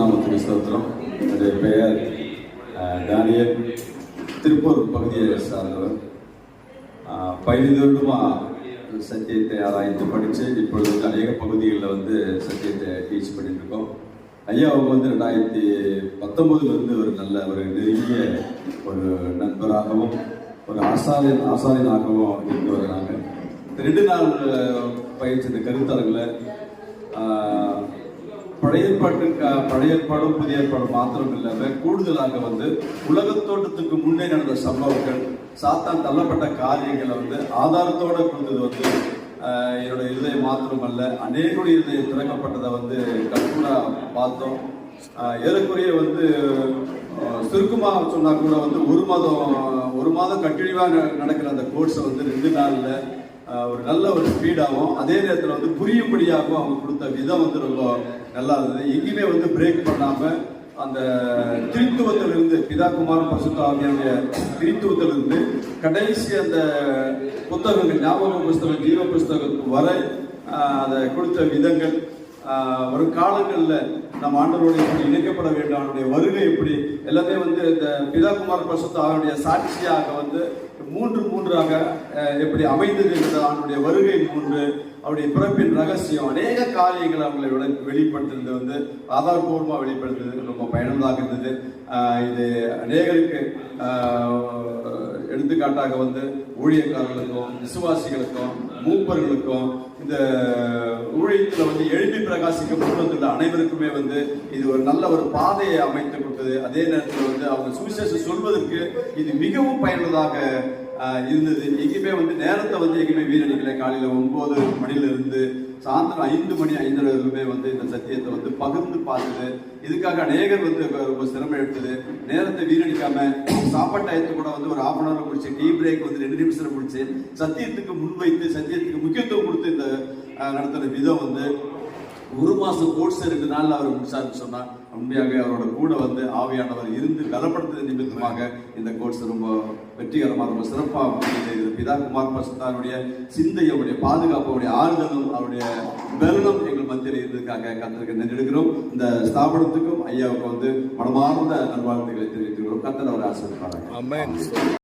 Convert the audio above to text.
நாமத்துக்கு ஸ்தோத்திரம். என்னுடைய பெயர் தானியல், திருப்பூர் பகுதியை சார்ந்தவர். 15 வருடமாக சத்தியத்தை ஆராய்ந்து படித்து இப்பொழுது அநேக பகுதிகளில் சத்தியத்தை டீச் பண்ணிட்டு இருக்கோம். ஐயா அவங்க 2019 ஒரு நல்ல ஒரு நெருங்கிய ஒரு நண்பராகவும் ஒரு ஆசாரியனாகவும் இருந்து வருகிறாங்க. 2 நாள் பயிற்சி இந்த கருத்தரங்கில் பழைய ஏற்பாடும் புதிய ஏற்பாடும் மாத்திரம் இல்லாமல் கூடுதலாக உலகத்தோட்டத்துக்கு முன்னே நடந்த சம்பவங்கள், சாத்தான் தள்ளப்பட்ட காரியங்களை ஆதாரத்தோடு கொடுத்தது என்னுடைய இருதயம் மாத்திரமல்ல, அநேகருடைய இருதயம் திறக்கப்பட்டதை கண்கூடா பார்த்தோம். ஏறக்குறைய சுருக்கமாக சொன்னா கூட ஒரு மாதம் கண்டினியூவாக நடக்கிற அந்த கோர்ஸை 2 நாளில் ஒரு நல்ல ஒரு ஸ்பீடாகவும் அதே நேரத்தில் புரியும்படியாகவும் அவங்க கொடுத்த விதம் ரொம்ப நல்லா இருந்தது. எங்கேயுமே பிரேக் பண்ணாமல் அந்த திரித்துவத்திலிருந்து பிதா குமாரன் பரிசுத்த ஆவியானுடைய திரித்துவத்திலிருந்து கடைசி அந்த புத்தகங்கள், ஞாபக புஸ்தகம், ஜீவ புஸ்தகத்துக்கு வரை அதை கொடுத்த விதங்கள், ஒரு காலங்களில் நம்ம ஆண்டவருடைய எப்படி இணைக்கப்பட வேண்டும், அவனுடைய வருகை எப்படி எல்லாத்தையும் இந்த பிதா குமாரன் பரிசுத்த ஆவியானுடைய சாட்சியாக மூன்றாக எப்படி அமைந்தது என்பது, அவனுடைய வருகை 3, அவருடைய பிறப்பின் ரகசியம், அநேக காரியங்களை அவங்களை வெளிப்படுத்துறது ஆதாரபூர்வமாக வெளிப்படுத்துறது ரொம்ப பயனுள்ளதாக இருந்தது. இது அநேகருக்கு எடுத்துக்காட்டாக ஊழியக்காரர்களுக்கும் விசுவாசிகளுக்கும் மூப்பர்களுக்கும் இந்த ஊழியத்தில் எழுப்பி பிரகாசிக்க முன்வந்துள்ள அனைவருக்குமே இது ஒரு நல்ல ஒரு பாதையை அமைத்து கொடுத்தது. அதே நேரத்தில் அவங்க சுவிசேஷம் சொல்வதற்கு இது மிகவும் பயனுள்ளதாக இருந்தது. எங்கேயுமே நேரத்தை எங்கேயுமே வீணடிக்கல. காலையில் 9 மணிலிருந்து சாயந்தரம் 5 மணி 5:30 இந்த சத்தியத்தை பகிர்ந்து பார்த்தது. இதுக்காக அநேகர் ரொம்ப சிரமம் எடுத்தது. நேரத்தை வீணடிக்காம சாப்பாட்டு டயத்தை கூட ஒரு 1/2 hour முடிச்சு, டீ பிரேக் 2 நிமிஷம் முடிச்சு சத்தியத்துக்கு முன்வைத்து சத்தியத்துக்கு முக்கியத்துவம் கொடுத்து இந்த நடத்துற விதம் 1 மாசம் கோர்ஸ் 2 நாள்ல அவர் முடிச்சாருன்னு சொன்னா உண்மையாக அவரோட கூட ஆவியானவர் இருந்து பலப்படுத்துறது நிமித்தமாக இந்த கோர்ஸ் ரொம்ப வெற்றிகரமாக ரொம்ப சிறப்பாக செய்தது. பிதா குமார் பரிசுத்தருடைய சிந்தை, அவருடைய பாதுகாப்பு, அவருடைய ஆறுதலும், அவருடைய பலனும் எங்கள் மத்தியில் இருந்ததுக்காக கர்த்தருக்கு நன்றி எடுக்கிறோம். இந்த ஸ்தாபனத்துக்கும் ஐயாவுக்கு மனமார்ந்த நல்வாழ்த்துக்களை தெரிவித்துக்கிறோம். கர்த்தர் அவரை ஆசீர்வதிப்பாராக.